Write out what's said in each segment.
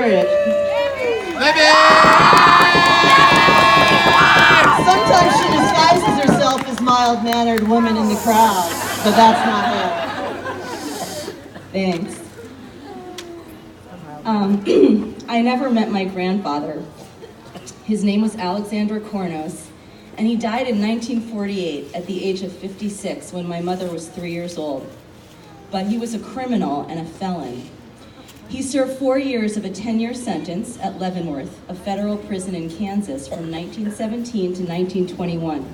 hearing it. Libby! Sometimes she disguises herself as mild-mannered woman in the crowd, but that's not her. Thanks. I never met my grandfather. His name was Alexander Kornos, and he died in 1948 at the age of 56 when my mother was 3 years old. But he was a criminal and a felon. He served 4 years of a 10-year sentence at Leavenworth, a federal prison in Kansas, from 1917 to 1921.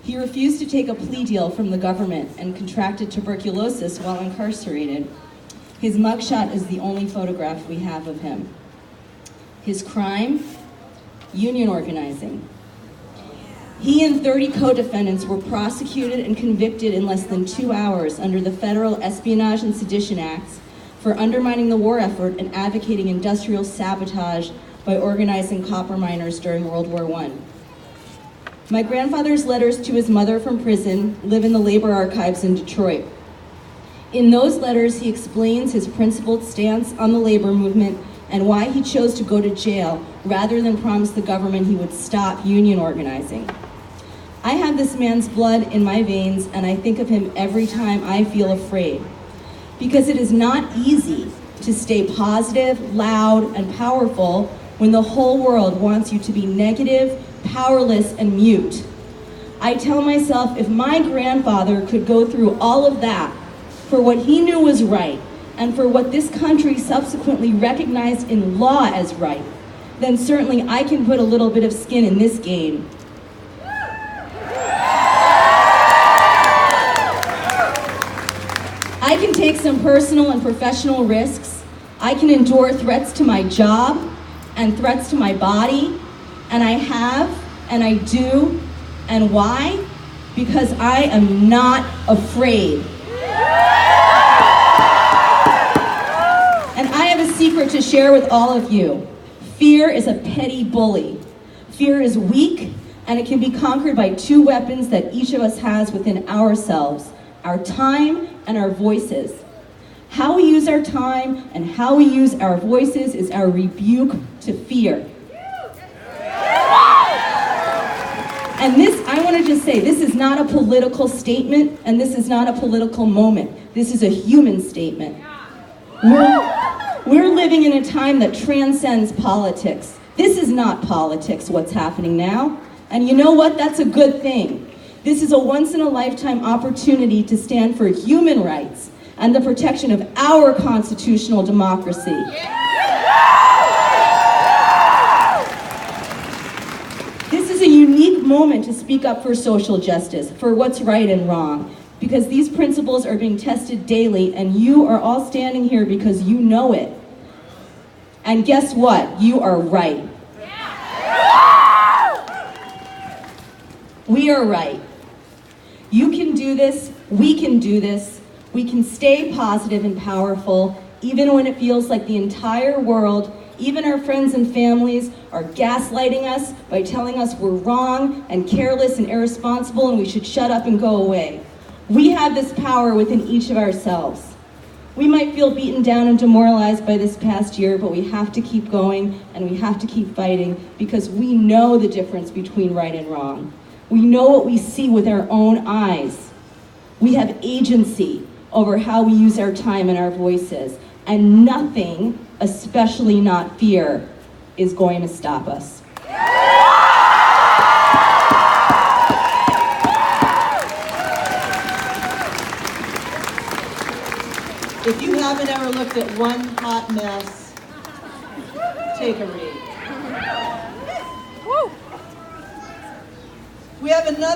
He refused to take a plea deal from the government and contracted tuberculosis while incarcerated. His mugshot is the only photograph we have of him. His crime? Union organizing. He and 30 co-defendants were prosecuted and convicted in less than 2 hours under the Federal Espionage and Sedition Acts for undermining the war effort and advocating industrial sabotage by organizing copper miners during World War I. My grandfather's letters to his mother from prison live in the labor archives in Detroit. In those letters, he explains his principled stance on the labor movement and why he chose to go to jail rather than promise the government he would stop union organizing. I have this man's blood in my veins, and I think of him every time I feel afraid. Because it is not easy to stay positive, loud, and powerful when the whole world wants you to be negative, powerless, and mute. I tell myself if my grandfather could go through all of that for what he knew was right, and for what this country subsequently recognized in law as right, then certainly I can put a little bit of skin in this game. I can take some personal and professional risks. I can endure threats to my job and threats to my body, and I have, and I do, and why? Because I am not afraid. And I have a secret to share with all of you. Fear is a petty bully. Fear is weak, and it can be conquered by two weapons that each of us has within ourselves: our time and our voices. How we use our time and how we use our voices is our rebuke to fear. And this, I want to just say, this is not a political statement, and this is not a political moment. This is a human statement. We're living in a time that transcends politics. This is not politics, what's happening now. And you know what? That's a good thing. This is a once-in-a-lifetime opportunity to stand for human rights and the protection of our constitutional democracy. This is a unique moment to speak up for social justice, for what's right and wrong, because these principles are being tested daily, and you are all standing here because you know it. And guess what? You are right. We are right. You can do this, we can do this, we can stay positive and powerful, even when it feels like the entire world, even our friends and families, are gaslighting us by telling us we're wrong and careless and irresponsible and we should shut up and go away. We have this power within each of ourselves. We might feel beaten down and demoralized by this past year, but we have to keep going and we have to keep fighting because we know the difference between right and wrong. We know what we see with our own eyes. We have agency over how we use our time and our voices, and nothing, especially not fear, is going to stop us. If you haven't ever looked at One Hot Mess, take a read. We have another